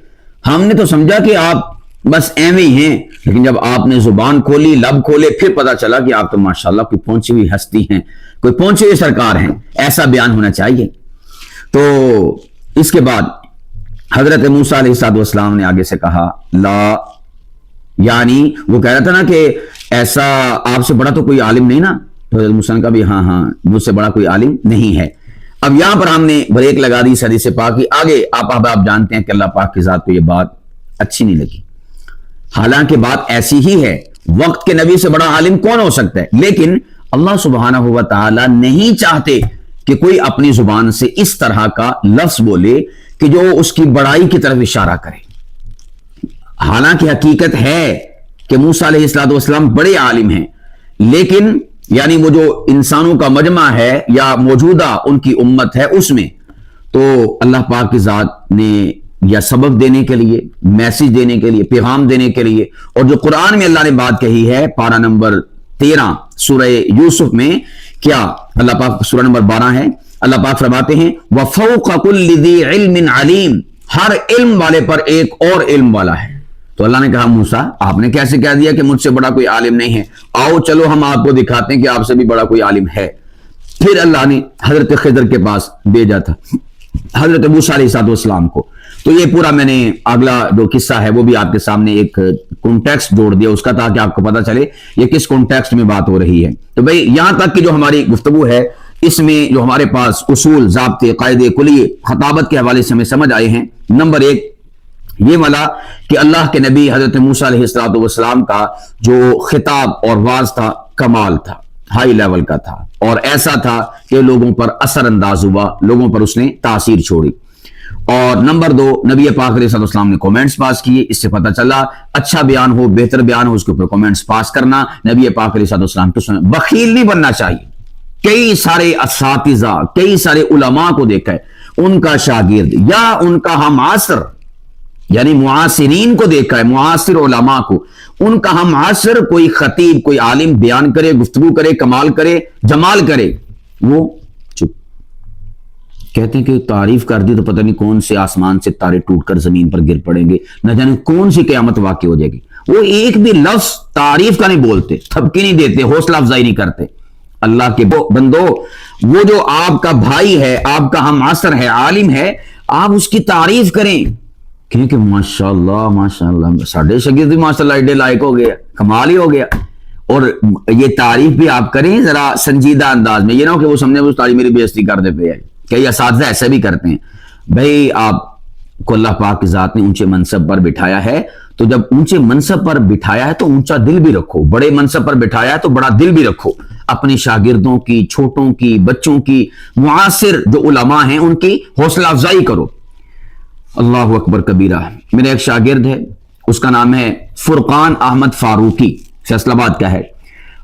हमने तो समझा कि आप बस एवं ही हैं, लेकिन जब आपने जुबान खोली, लब खोले, फिर पता चला कि आप तो माशाल्लाह कोई पहुंची हुई हस्ती हैं, कोई पहुंची हुई सरकार हैं। ऐसा बयान होना चाहिए। तो इसके बाद हजरत मूसा अलैहिस्सलाम ने आगे से कहा ला, यानी वो कह रहा था ना कि ऐसा आपसे बड़ा तो कोई आलिम नहीं ना, तो हजरत मूसा ने कहा भी हाँ, मुझसे बड़ा कोई आलिम नहीं है। अब यहां पर हमने ब्रेक लगा दी हदीस पाक की। आगे आप जानते हैं कि अल्लाह पाक की जात को यह बात अच्छी नहीं लगी। हालांकि बात ऐसी ही है, वक्त के नबी से बड़ा आलिम कौन हो सकता है, लेकिन अल्लाह सुब्हानहू व तआला नहीं चाहते कि कोई अपनी जुबान से इस तरह का लफ्ज बोले कि जो उसकी बड़ाई की तरफ इशारा करे। हालांकि हकीकत है कि मूसा अलैहिस्सलाम बड़े आलिम हैं, लेकिन यानी वो जो इंसानों का मजमा है या मौजूदा उनकी उम्मत है, उसमें तो अल्लाह पाक की जात ने या सबक देने के लिए, मैसेज देने के लिए, पैगाम देने के लिए, और जो कुरान में अल्लाह ने बात कही है पारा नंबर 13 सूरह यूसुफ में, क्या अल्लाह पाक, सूरह नंबर 12 है, अल्लाह पाक फरमाते हैं व फौक़ कुल्लि ज़ी इल्मिन अलीम, हर इल्म वाले पर एक और इल्म वाला है। तो अल्लाह ने कहा मूसा आपने कैसे कह दिया कि मुझसे बड़ा कोई आलिम नहीं है, आओ चलो हम आपको दिखाते हैं कि आपसे भी बड़ा कोई आलिम है। फिर अल्लाह ने हजरत खिदर के पास भेजा था हजरत मूसा अलैहिस्सलाम को। तो ये पूरा मैंने अगला जो किस्सा है वो भी आपके सामने एक कॉन्टेक्स्ट जोड़ दिया उसका, ताकि आपको पता चले ये किस कॉन्टेक्स्ट में बात हो रही है। तो भाई यहां तक की जो हमारी गुफ्तगू है, इसमें जो हमारे पास उसूल, ज़ाब्ते, कायदे कुली खताबत के हवाले से हमें समझ आए हैं। नंबर एक ये वाला कि अल्लाह के नबी हजरत मूसा अलैहिस्सलाम का जो खिताब और वाज था, कमाल था, हाई लेवल का था, और ऐसा था कि लोगों पर असर अंदाज हुआ, लोगों पर उसने तासीर छोड़ी। और नंबर दो, नबी पाक अलैहिस्सलाम ने कमेंट्स पास किए, इससे पता चला अच्छा बयान हो, बेहतर बयान हो, उसके ऊपर कमेंट्स पास करना। नबी पाक अलैहिस्सलाम के उसमें बखील नहीं बनना चाहिए। कई सारे असातिज़ा, कई सारे उलमा को देखा है, उनका शागिर्द या उनका हम आसर यानी मुआसिरीन को देखा है, मुआसिर उलमा को, उनका हम आसर कोई खतीब, कोई आलिम बयान करे, गुफ्तगू करे, कमाल करे, जमाल करे, वो चुप। कहते हैं कि तारीफ कर दी तो पता नहीं कौन से आसमान से तारे टूटकर जमीन पर गिर पड़ेंगे, न जाने कौन सी क़यामत वाक़ई हो जाएगी। वो एक भी लफ्ज तारीफ का नहीं बोलते, थपकी नहीं देते, हौसला अफजाई नहीं करते। अल्लाह के बंदो, वो जो आपका भाई है, आपका हम आसर है, आलिम है, आप उसकी तारीफ करें, क्योंकि माशाल्लाह माशाल्लाह साढ़े शगीर्द भी माशाल्लाह एडे लायक हो गया, कमाल ही हो गया। और ये तारीफ भी आप करें जरा संजीदा अंदाज में, ये ना हो कि वो समझे उस तारीफ मेरी बेइज्जती कर देते हैं। कई असातिज़ा ऐसे भी करते हैं। भाई आपको अल्लाह पाक की जात ने ऊंचे मनसब पर बिठाया है, तो जब ऊंचे मनसब पर बिठाया है तो ऊंचा दिल भी रखो, बड़े मनसब पर बिठाया है तो बड़ा दिल भी रखो। अपने शागिर्दों की, छोटों की, बच्चों की, मुआसिर जो उलमा हैं उनकी हौसला अफजाई करो। अल्लाह अकबर कबीरा। मेरा एक शागिर्द है, उसका नाम है फुरकान अहमद फारूकी, फैसलाबाद का है।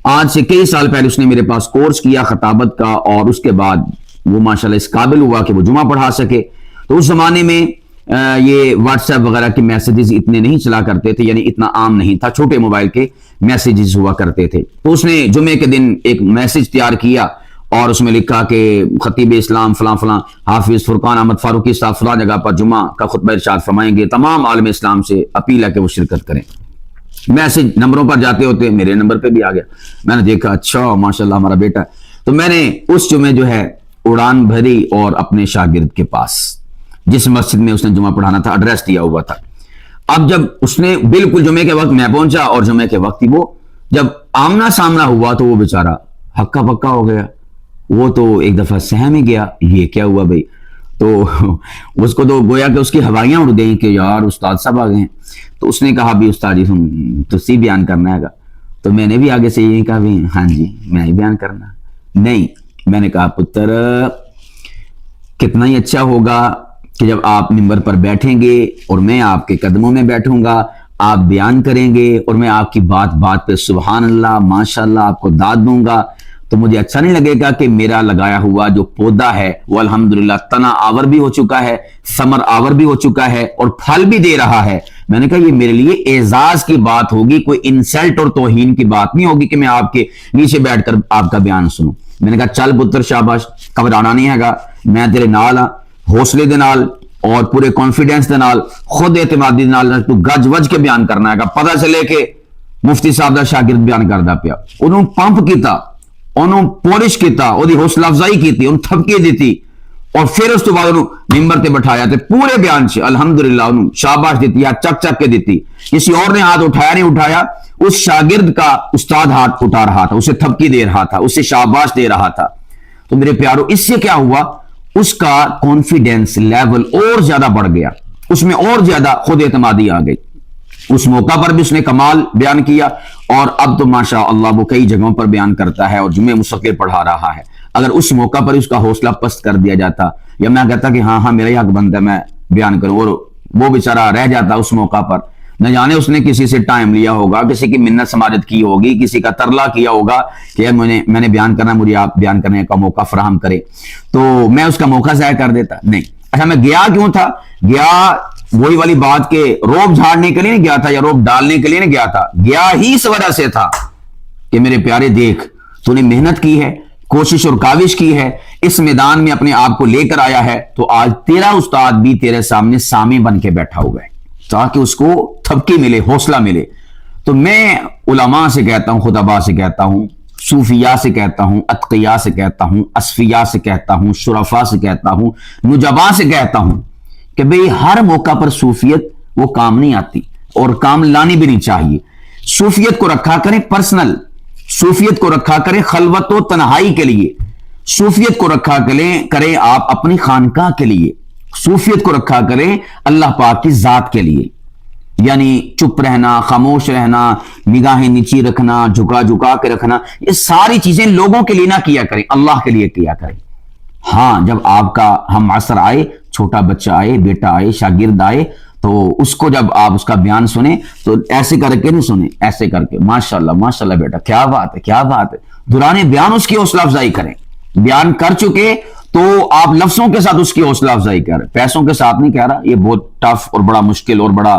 आज से कई साल पहले उसने मेरे पास कोर्स किया खताबत का, और उसके बाद वो माशाल्लाह इस काबिल हुआ कि वो जुमा पढ़ा सके। तो उस जमाने में ये व्हाट्सएप वगैरह के मैसेजेस इतने नहीं चला करते थे, यानी इतना आम नहीं था, छोटे मोबाइल के मैसेजेस हुआ करते थे। तो उसने जुमे के दिन एक मैसेज तैयार किया और उसमें लिखा कि खतीब इस्लाम फलां फलां हाफिज फुरकान अहमद फारूकी साहब फलां जगह पर जुमा का खुतबा इरशाद फरमाएंगे, तमाम आलम इस्लाम से अपील है कि वो शिरकत करें। मैसेज नंबरों पर जाते होते मेरे नंबर पे भी आ गया। मैंने देखा अच्छा माशाल्लाह हमारा बेटा। तो मैंने उस जुमे जो है उड़ान भरी और अपने शागिर्द के पास, जिस मस्जिद में उसने जुमा पढ़ाना था, एड्रेस दिया हुआ था। अब जब उसने बिल्कुल जुमे के वक्त मैं पहुंचा और जुमे के वक्त ही वो जब आमना सामना हुआ तो वो बेचारा हक्का पक्का हो गया। वो तो एक दफा सहम ही गया, ये क्या हुआ भाई। तो उसको तो गोया कि उसकी हवाइयां उड़ गई कि यार उस्ताद साहब आ गए हैं। तो उसने कहा भी उस्ताद जी तो सी बयान करना है। तो मैंने भी आगे से यही कहा भी हाँ जी मैं ही बयान करना। नहीं, मैंने कहा पुत्र कितना ही अच्छा होगा कि जब आप मिंबर पर बैठेंगे और मैं आपके कदमों में बैठूंगा, आप बयान करेंगे और मैं आपकी बात बात पे सुभान अल्लाह माशाअल्लाह आपको दाद दूंगा। تو مجھے اچھا نہیں لگے گا کہ میرا لگایا ہوا جو پودا ہے وہ الحمدللہ تنا آور بھی ہو چکا ہے، ثمر آور بھی ہو چکا ہے اور پھل بھی دے رہا ہے۔ میں نے کہا یہ میرے لیے اعزاز کی بات ہوگی، کوئی انسلٹ اور توہین کی بات نہیں ہوگی کہ میں آپ کے نیچے بیٹھ کر آپ کا بیان سنوں۔ میں نے کہا چل پتر شاباش، گھبرانا نہیں ہے گا، میں تیرے نال ہاں، حوصلے دے نال اور پورے کانفیڈنس دے نال، خود اعتمادی دے نال تو گج وج کے بیان کرنا ہے گا۔ پتہ چلے کہ مفتی صاحب دا شاگرد بیان کردا پیا، انہوں پمپ کیتا، انہوں پولش کیتا، اودی حوصلہ افزائی کیتی، انہوں تھپکی دیتی اور پھر اس تو بعد انہوں ممبر تے بٹھایا تے پورے بیان سے الحمدللہ انہوں شاباش دیتی، ہاتھ چک چک کے دیتی۔ کسی اور نے ہاتھ اٹھایا نہیں اٹھایا، اس شاگرد کا استاد ہاتھ اٹھا رہا تھا، اسے تھپکی دے رہا تھا، اسے شاباش دے رہا تھا۔ تو میرے پیارو اس سے کیا ہوا، اس کا کانفیڈنس لیول اور زیادہ بڑھ گیا، اس میں اور زیادہ خود اعتمادی آ گئی۔ اس موقع پر بھی اس نے کمال بیان کیا اور اب تو ماشاء اللہ وہ کئی جگہوں پر بیان کرتا ہے اور جمعے مستقل پڑھا رہا ہے۔ اگر اس موقع پر اس کا حوصلہ پست کر دیا جاتا یا میں کہتا کہ ہاں میرا ہی حق بنتا ہے میں بیان کروں، اور وہ بیچارہ رہ جاتا اس موقع پر، نہ جانے اس نے کسی سے ٹائم لیا ہوگا، کسی کی منت سماجت کی ہوگی، کسی کا ترلا کیا ہوگا کہ میں نے بیان کرنا، مجھے آپ بیان کرنے کا موقع فراہم کرے، تو میں اس کا موقع ضائع کر دیتا۔ نہیں، اچھا میں گیا کیوں تھا؟ گیا وہی والی بات کہ روب جھاڑنے کے لیے نہیں گیا تھا یا روب ڈالنے کے لیے نہیں گیا تھا، گیا ہی اس وجہ سے تھا کہ میرے پیارے دیکھ، تو نے محنت کی ہے، کوشش اور کاوش کی ہے، اس میدان میں اپنے آپ کو لے کر آیا ہے، تو آج تیرا استاد بھی تیرے سامنے سامع بن کے بیٹھا ہوا ہے تاکہ اس کو تھپکی ملے، حوصلہ ملے۔ تو میں علماء سے کہتا ہوں، خطباء سے کہتا ہوں، صوفیاء سے کہتا ہوں، اتقیاء سے کہتا ہوں، اصفیاء سے کہتا ہوں، شرفاء سے کہتا ہوں، نجباء سے کہتا ہوں کہ بھئی ہر موقع پر صوفیت وہ کام نہیں آتی اور کام لانی بھی نہیں چاہیے۔ صوفیت کو رکھا کریں پرسنل، صوفیت کو رکھا کریں خلوت و تنہائی کے لیے، صوفیت کو رکھا کریں آپ اپنی خانقاہ کے لیے، صوفیت کو رکھا کریں اللہ پاک کی ذات کے لیے، یعنی چپ رہنا، خاموش رہنا، نگاہیں نیچی رکھنا، جھکا جھکا کے رکھنا، یہ ساری چیزیں لوگوں کے لیے نہ کیا کریں، اللہ کے لیے کیا کریں۔ ہاں جب آپ کا ہم عصر آئے، چھوٹا بچہ آئے، بیٹا آئے، شاگرد آئے، تو اس کو جب آپ اس کا بیان سنیں تو ایسے کر کے نہیں سنیں، ایسے کر کے ماشاءاللہ ماشاءاللہ بیٹا کیا بات ہے کیا بات ہے، دوران بیان اس کی حوصلہ افزائی کریں۔ بیان کر چکے تو آپ لفظوں کے ساتھ اس کی حوصلہ افزائی کریں، پیسوں کے ساتھ نہیں کہہ رہا، یہ بہت ٹف اور بڑا مشکل اور بڑا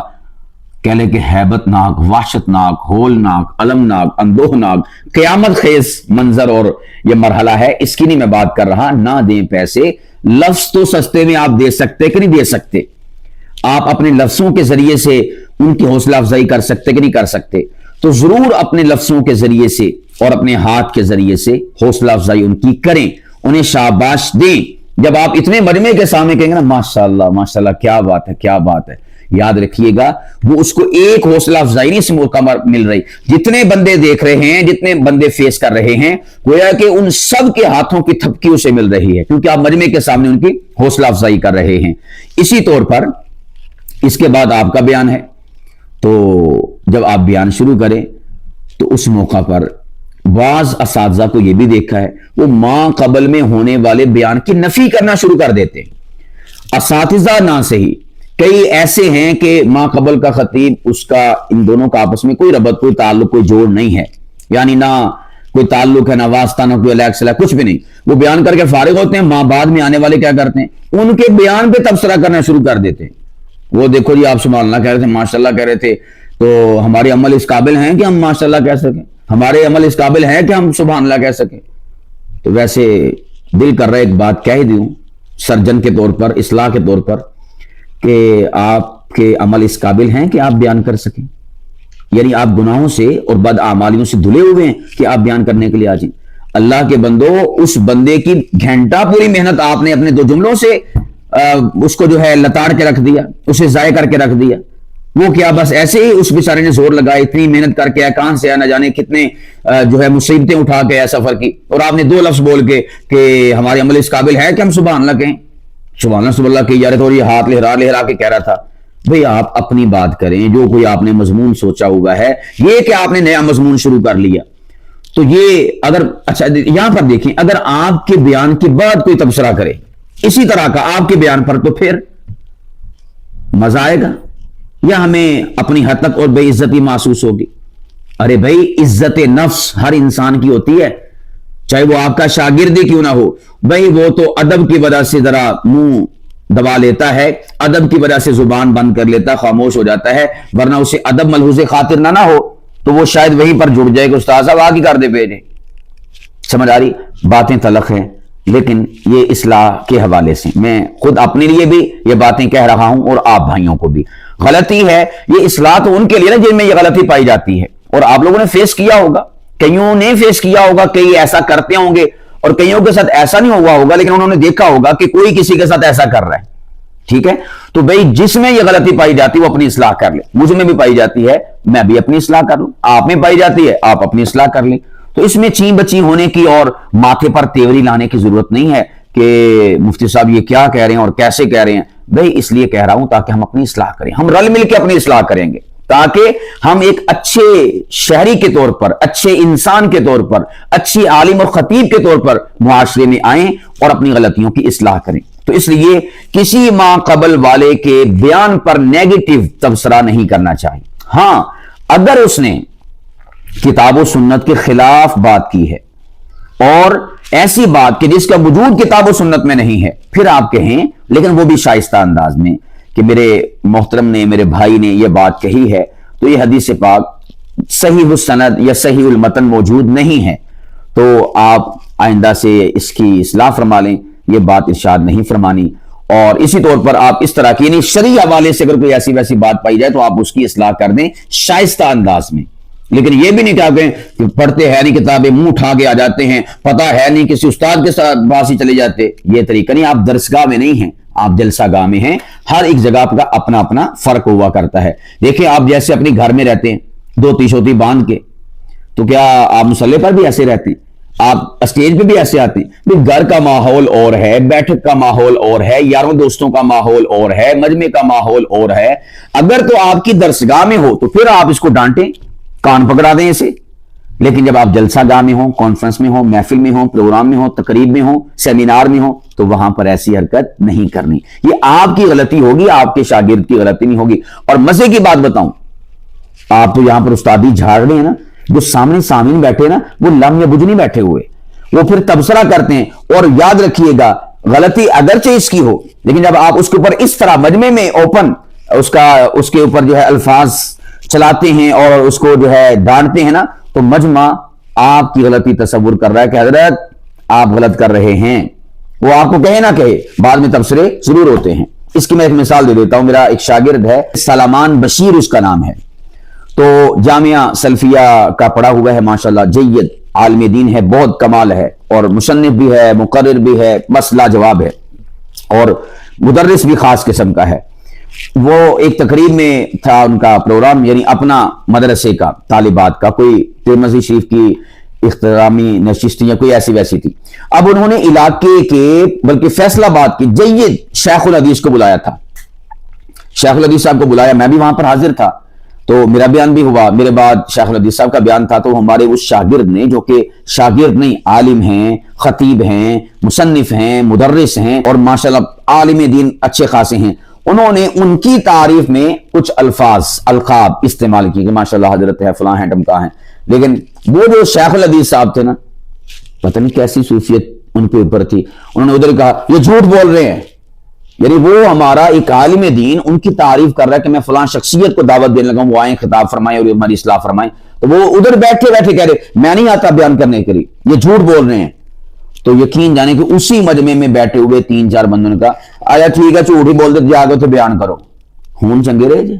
کہہ لے کہ ہیبت ناک، وحشت ناک، ہول ناک، علم ناک، اندوہ ناک، قیامت خیز منظر اور یہ مرحلہ ہے، اس کی نہیں میں بات کر رہا۔ نہ دیں پیسے، لفظ تو سستے میں آپ دے سکتے کہ نہیں دے سکتے، آپ اپنے لفظوں کے ذریعے سے ان کی حوصلہ افزائی کر سکتے کہ نہیں کر سکتے، تو ضرور اپنے لفظوں کے ذریعے سے اور اپنے ہاتھ کے ذریعے سے حوصلہ افزائی ان کی کریں، انہیں شاباش دیں۔ جب آپ اتنے مجمع کے سامنے کہیں گے نا ماشاءاللہ ماشاءاللہ کیا بات ہے کیا بات ہے، یاد رکھیے گا وہ اس کو ایک حوصلہ افزائی نہیں اس موقع مل رہی، جتنے بندے دیکھ رہے ہیں، جتنے بندے فیس کر رہے ہیں، گویا کہ ان سب کے ہاتھوں کی تھپکی اسے مل رہی ہے، کیونکہ آپ مجمع کے سامنے ان کی حوصلہ افزائی کر رہے ہیں۔ اسی طور پر اس کے بعد آپ کا بیان ہے، تو جب آپ بیان شروع کریں تو اس موقع پر بعض اساتذہ کو یہ بھی دیکھا ہے وہ ماں قبل میں ہونے والے بیان کی نفی کرنا شروع کر دیتے ہیں۔ اساتذہ نہ صحیح، کئی ایسے ہیں کہ ماں قبل کا خطیب اس کا ان دونوں کا آپس میں کوئی ربط، کوئی تعلق، کوئی جوڑ نہیں ہے، یعنی نہ کوئی تعلق ہے، نہ واسطہ، نہ کوئی علیہ السلام، کچھ بھی نہیں، وہ بیان کر کے فارغ ہوتے ہیں۔ ماں بعد میں آنے والے کیا کرتے ہیں، ان کے بیان پہ تبصرہ کرنا شروع کر دیتے ہیں۔ وہ دیکھو جی آپ سبحان اللہ کہہ رہے تھے، ماشاءاللہ کہہ رہے تھے، تو ہمارے عمل اس قابل ہیں کہ ہم ماشاءاللہ کہہ سکیں، ہمارے عمل اس قابل ہے کہ ہم سبحان اللہ کہہ سکیں۔ تو ویسے دل کر رہا ہے ایک بات کہہ دوں سرجن کے طور پر، اصلاح کے طور پر، کہ آپ کے عمل اس قابل ہیں کہ آپ بیان کر سکیں، یعنی آپ گناہوں سے اور بد اعمالیوں سے دھلے ہوئے ہیں کہ آپ بیان کرنے کے لیے آ جائیں۔ اللہ کے بندو، اس بندے کی گھنٹہ پوری محنت آپ نے اپنے دو جملوں سے اس کو جو ہے لتاڑ کے رکھ دیا، اسے ضائع کر کے رکھ دیا۔ وہ کیا بس ایسے ہی اس بیچارے نے زور لگایا، اتنی محنت کر کے آیا، کہاں سے آیا نہ جانے کتنے جو ہے مصیبتیں اٹھا کے آیا سفر کی، اور آپ نے دو لفظ بول کے کہ ہمارے عمل اس قابل ہے کہ ہم سبحان اللہ کہیں، سبحان اللہ سبحان اللہ کہی جا رہے تھے اور یہ ہاتھ لہرا کے کہہ رہا تھا۔ بھئی آپ اپنی بات کریں، جو کوئی آپ نے مضمون سوچا ہوا ہے، یہ کہ آپ نے نیا مضمون شروع کر لیا، تو یہ اگر اچھا یہاں پر دیکھیں، اگر آپ کے بیان کے بعد کوئی تبصرہ کرے اسی طرح کا آپ کے بیان پر، تو پھر مزہ آئے گا یا ہمیں اپنی حقارت اور بے عزتی محسوس ہوگی؟ ارے بھائی عزت نفس ہر انسان کی ہوتی ہے، चाहे वो आपका शागिर्द ही क्यों ना हो, भाई वो तो अदब की वजह से जरा मुंह दबा लेता है, अदब की वजह से जुबान बंद कर लेता, खामोश हो जाता है, वरना उसे अदब मलहूज़े खातिर ना हो तो वो शायद वहीं पर जुड़ जाएगा, उस्ताद साहब आगे कर दे पेज। समझ आ रही? बातें तलख हैं, लेकिन ये इस्लाह के हवाले से मैं खुद अपने लिए भी ये बातें कह रहा हूं और आप भाइयों को भी। गलती है ये इस्लाह तो उनके लिए ना जिनमें ये गलती पाई जाती है, और आप लोगों ने फेस किया होगा, कईयों ने फेस किया होगा, कई ऐसा करते होंगे और कईयों के साथ ऐसा नहीं हुआ होगा, लेकिन उन्होंने देखा होगा कि कोई किसी के साथ ऐसा कर रहा है। ठीक है, तो भाई जिसमें यह गलती पाई जाती है वो अपनी इस्लाह कर ले। मुझ में भी पाई जाती है, मैं भी अपनी इस्लाह कर लूं, आप में पाई जाती है, आप अपनी इस्लाह कर ले। तो इसमें ची बची होने की और माथे पर तेवरी लाने की जरूरत नहीं है कि मुफ्ती साहब ये क्या कह रहे हैं और कैसे कह रहे हैं। भाई इसलिए कह रहा हूं ताकि हम अपनी इस्लाह करें, हम रल मिल के अपनी इस्लाह करेंगे, ताकि हम एक अच्छे शहरी के तौर पर, अच्छे इंसान के तौर पर, अच्छी आलिम और खतीब के तौर पर मुआशरे में आए और अपनी गलतियों की इस्लाह करें। तो इसलिए किसी माकबल वाले के बयान पर नेगेटिव तबसरा नहीं करना चाहिए। हां, अगर उसने किताब और सुन्नत के खिलाफ बात की है और ऐसी बात कि जिसका वजूद किताब और सुन्नत में नहीं है, फिर आप कहें, लेकिन वो भी शाइस्ता अंदाज में कि मेरे मोहतरम ने, मेरे भाई ने यह बात कही है, तो यह हदीस पाक सही सनद या सही मतन मौजूद नहीं है, तो आप आइंदा से इसकी इस्लाह फरमा लें, यह बात इरशाद नहीं फरमानी। और इसी तौर पर आप इस तरह की, यानी शरई हवाले से अगर कोई ऐसी वैसी बात पाई जाए तो आप उसकी इस्लाह कर दें शाइस्ता अंदाज में। लेकिन यह भी नहीं कहें कि पढ़ते हैं नहीं किताबें, मुंह उठा के आ जाते हैं, पता है नहीं, किसी उस्ताद के साथ पास ही चले जाते, यह तरीका नहीं। आप दरसगाह में नहीं हैं, आप जलसागाह में हैं। हर एक जगह का अपना अपना फर्क हुआ करता है। देखिए, आप जैसे अपने घर में रहते हैं धोती शोती बांध के, तो क्या आप मुसल्ले पर भी ऐसे रहते हैं? आप स्टेज पे भी ऐसे आते हैं? घर का माहौल और है, बैठक का माहौल और है, यारों दोस्तों का माहौल और है, मजमे का माहौल और है। अगर तो आपकी दरसगाह में हो तो फिर आप इसको डांटें, कान पकड़ा दें इसे। लेकिन जब आप जलसागाह में हो, कॉन्फ्रेंस में हो, महफिल में हो, प्रोग्राम में हो, तकरीब में हो, सेमिनार में हो, तो वहां पर ऐसी हरकत नहीं करनी। ये आपकी गलती होगी, आपके शागिर्द की गलती नहीं होगी। और मजे की बात बताऊं, आप तो यहां पर उस्तादी झाड़ रहे हैं ना, जो सामने सामीन बैठे ना, वो लम या बुझ नहीं बैठे हुए, वो फिर तबसरा करते हैं। और याद रखिएगा, गलती अगरचे इसकी हो, लेकिन जब आप उसके ऊपर इस तरह मजमे में ओपन उसके ऊपर जो है अल्फाज चलाते हैं और उसको जो है डांटते हैं ना, तो मजमा आपकी गलती तस्वुर कर रहा है कि हजरत आप गलत कर रहे हैं। वो आपको कहे ना कहे, बाद में तबसरे जरूर होते हैं। इसकी मैं एक मिसाल दे देता हूं। मेरा एक शागिर्द है, सलामान बशीर उसका नाम है, तो जामिया सल्फिया का पढ़ा हुआ है, माशाल्लाह जय्यद आलिम दीन है, बहुत कमाल है, और मुसन्निफ भी है, मुकर्रिर भी है, बस लाजवाब है, और मुदर्रिस भी खास किस्म का है। वो एक तकरीब में था, उनका प्रोग्राम, यानी अपना मदरसे का तालिबात का, कोई तिरमिज़ी शरीफ की इख्तितामी नशिस्त या कोई ऐसी वैसी थी। अब उन्होंने इलाके के, बल्कि फैसलाबाद के जय्यद शेखुल हदीस को बुलाया था, शेखुल हदीस साहब को बुलाया, मैं भी वहां पर हाजिर था, तो मेरा बयान भी हुआ, मेरे बाद शेखुल हदीस साहब का बयान था। तो हमारे उस शागिर्द ने, जो कि शागिर्द नहीं, आलिम हैं, खतीब हैं, मुसन्निफ हैं, मुदर्रिस हैं, और माशाल्लाह आलिम दीन अच्छे खासे हैं, उन्होंने उनकी तारीफ में कुछ अल्फाज अलकाब इस्तेमाल किए कि माशाल्लाह हजरत है, फलां है, टमका है। लेकिन वो जो शेखुल हदीस साहब थे ना, पता नहीं कैसी सूफियत उनके ऊपर थी, उन्होंने उधर कहा ये झूठ बोल रहे हैं। यानी वो हमारा एक आलिम दीन उनकी तारीफ कर रहा है कि मैं फलां शख्सियत को दावत देने लगा हूं, वो आए खिताब फरमाए और हमारी इस्लाह फरमाए, तो वो उधर बैठे बैठे कह रहे मैं नहीं आता बयान करने के लिए, ये झूठ बोल रहे हैं। तो यकीन जाने कि उसी मजमे में बैठे हुए 3-4 बंदों ने कहा आया ठीक है, झूठ ही बोल दे, जाके तो बयान करो, खून चंगे रहे जे।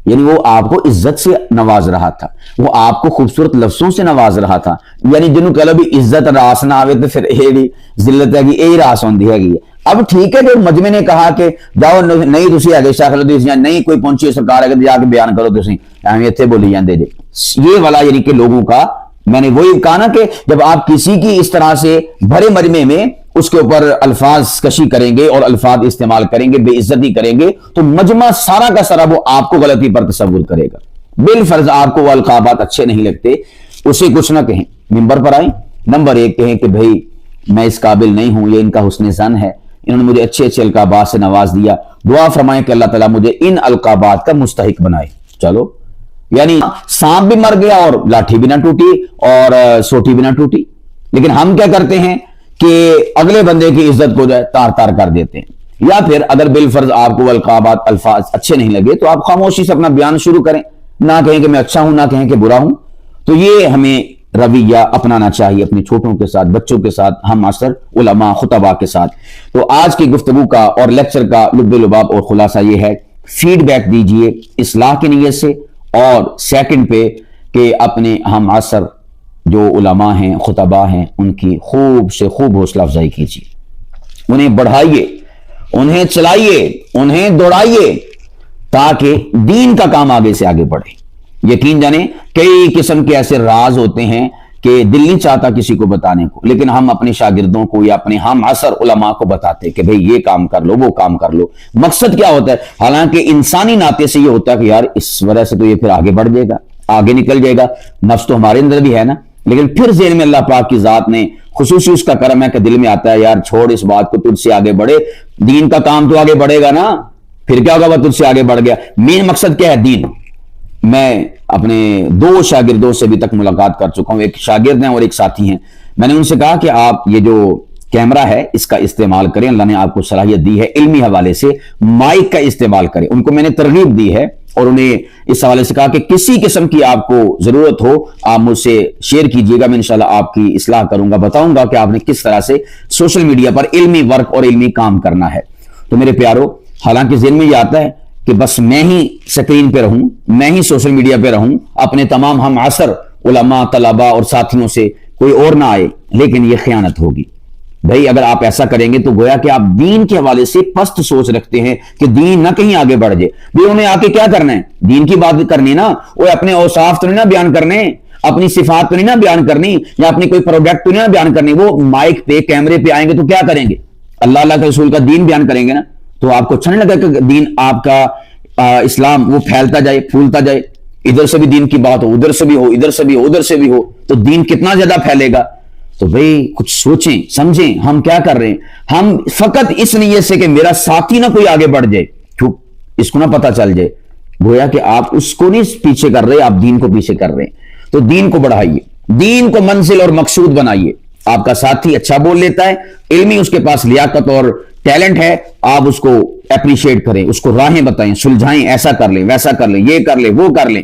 यानी वो आपको इज्जत से नवाज रहा था, वो आपको खूबसूरत लफ्जों से नवाज रहा था। यानी जिन्होंने कह लो भी इज्जत रास ना आवे तो फिर यही जिल्लत है कि यही रास होती है। अब ठीक है, जो मजमे ने कहा कि जाओ नहीं तुसी है शेखुल हदीस या नहीं कोई पहुंची सरकार है जाके बयान करो, तुसी एवं इत्थे बोली जाते जे, ये वाला यानी कि लोगों का, मैंने वही कहा ना कि जब आप किसी की इस तरह से भरे मजमे में उसके ऊपर अल्फाज कशी करेंगे और अल्फाज इस्तेमाल करेंगे, बेइज्जती करेंगे, तो मजमा सारा का सारा वो आपको गलती पर तस्वुर करेगा। बिलफर्ज आपको वो अलकाबात अच्छे नहीं लगते, उसे कुछ ना कहें, मिंबर पर आए, नंबर 1 कहें कि भाई मैं इस काबिल नहीं हूं, ये इनका हुस्न ज़न है, इन्होंने मुझे अच्छे अच्छे अलकाबात से नवाज दिया, दुआ फरमाएं कि अल्लाह ताला मुझे इन अलकाबात का मुस्तहिक बनाए। चलो, यानी सांप भी मर गया और लाठी भी ना टूटी और सोटी भी ना टूटी, لیکن ہم کیا کرتے ہیں کہ اگلے بندے کی عزت کو جو ہے تار تار کر دیتے ہیں. یا پھر اگر بالفرض آپ کو القابات الفاظ اچھے نہیں لگے تو آپ خاموشی سے اپنا بیان شروع کریں, نہ کہیں کہ میں اچھا ہوں, نہ کہیں کہ برا ہوں. تو یہ ہمیں رویہ اپنانا چاہیے اپنے چھوٹوں کے ساتھ, بچوں کے ساتھ, ہم عصر علماء خطباء کے ساتھ. تو آج کی گفتگو کا اور لیکچر کا لب لباب اور خلاصہ یہ ہے, فیڈ بیک دیجئے اصلاح کی نیت سے, اور سیکنڈ پہ کہ اپنے ہم عصر جو علماء ہیں خطباء ہیں ان کی خوب سے خوب حوصلہ افزائی کیجیے, انہیں بڑھائیے, انہیں چلائیے, انہیں دوڑائیے, تاکہ دین کا کام آگے سے آگے بڑھے. یقین جانیں کئی قسم کے ایسے راز ہوتے ہیں کہ دل نہیں چاہتا کسی کو بتانے کو, لیکن ہم اپنے شاگردوں کو یا اپنے ہم عصر علماء کو بتاتے کہ بھئی یہ کام کر لو, وہ کام کر لو. مقصد کیا ہوتا ہے؟ حالانکہ انسانی ناطے سے یہ ہوتا ہے کہ یار اس وجہ سے تو یہ پھر آگے بڑھ جائے گا, آگے نکل جائے گا. نفس تو ہمارے اندر بھی ہے نا, لیکن پھر ذہن میں اللہ پاک کی ذات نے خصوصی اس کا کرم ہے کہ دل میں آتا ہے یار چھوڑ اس بات کو, تجھ سے آگے بڑھے, دین کا کام تو آگے بڑھے گا نا, پھر کیا ہوگا وہ تجھ سے آگے بڑھ گیا. مین مقصد کیا ہے؟ دین. میں اپنے 2 شاگردوں سے بھی تک ملاقات کر چکا ہوں, ایک شاگرد ہیں اور ایک ساتھی ہیں. میں نے ان سے کہا کہ آپ یہ جو کیمرہ ہے اس کا استعمال کریں, اللہ نے آپ کو صلاحیت دی ہے علمی حوالے سے, مائک کا استعمال کریں. ان کو میں نے ترغیب دی ہے اور انہیں اس حوالے سے کہا کہ کسی قسم کی آپ کو ضرورت ہو آپ مجھ سے شیئر کیجئے گا, میں انشاءاللہ آپ کی اصلاح کروں گا, بتاؤں گا کہ آپ نے کس طرح سے سوشل میڈیا پر علمی ورک اور علمی کام کرنا ہے. تو میرے پیارو, حالانکہ ذہن میں یہ آتا ہے کہ بس میں ہی سکرین پہ رہوں, میں ہی سوشل میڈیا پہ رہوں, اپنے تمام ہم عصر علماء طلباء اور ساتھیوں سے کوئی اور نہ آئے, لیکن یہ خیانت ہوگی. بھائی اگر آپ ایسا کریں گے تو گویا کہ آپ دین کے حوالے سے پست سوچ رکھتے ہیں کہ دین نہ کہیں آگے بڑھ جائے. بھائی انہیں آ کے کیا کرنا ہے؟ دین کی بات کرنی نا, وہ اپنے اوصاف تو نہیں نہ بیان کرنے, اپنی صفات تو نہیں نہ بیان کرنی, یا اپنی کوئی پروڈکٹ تو نہیں نہ بیان کرنی. وہ مائک پہ کیمرے پہ آئیں گے تو کیا کریں گے؟ اللہ کے رسول کا دین بیان کریں گے نا. تو آپ کو اچھا نہیں لگا کہ دین آپ کا اسلام وہ پھیلتا جائے, پھولتا جائے, ادھر سے بھی دین کی بات ہو, ادھر سے بھی ہو, ادھر سے بھی ہو, ادھر سے بھی ہو, تو دین کتنا زیادہ پھیلے گا. تو بھئی کچھ سوچیں سمجھیں ہم کیا کر رہے ہیں. ہم فقط اس نیت سے کہ میرا ساتھی نہ کوئی آگے بڑھ جائے, اس کو نہ پتا چل جائے, گویا کہ آپ اس کو نہیں پیچھے کر رہے, آپ دین کو پیچھے کر رہے ہیں. تو دین کو بڑھائیے, دین کو منزل اور مقصود بنائیے. آپ کا ساتھی اچھا بول لیتا ہے, علمی اس کے پاس لیاقت اور ٹیلنٹ ہے, آپ اس کو اپریشیٹ کریں, اس کو راہیں بتائیں, سلجھائیں, ایسا کر لیں, ویسا کر لیں, یہ کر لیں, وہ کر لیں.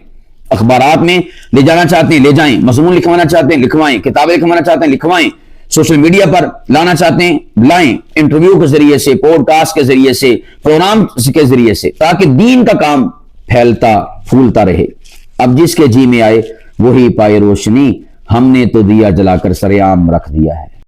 اخبارات میں لے جانا چاہتے ہیں لے جائیں, مضمون لکھوانا چاہتے ہیں لکھوائیں, کتابیں لکھوانا چاہتے ہیں لکھوائیں, سوشل میڈیا پر لانا چاہتے ہیں لائیں, انٹرویو کے ذریعے سے, پوڈ کاسٹ کے ذریعے سے, پروگرام کے ذریعے سے, تاکہ دین کا کام پھیلتا پھولتا رہے. اب جس کے جی میں آئے وہی پائے روشنی, ہم نے تو دیا جلا کر سر عام رکھ دیا ہے.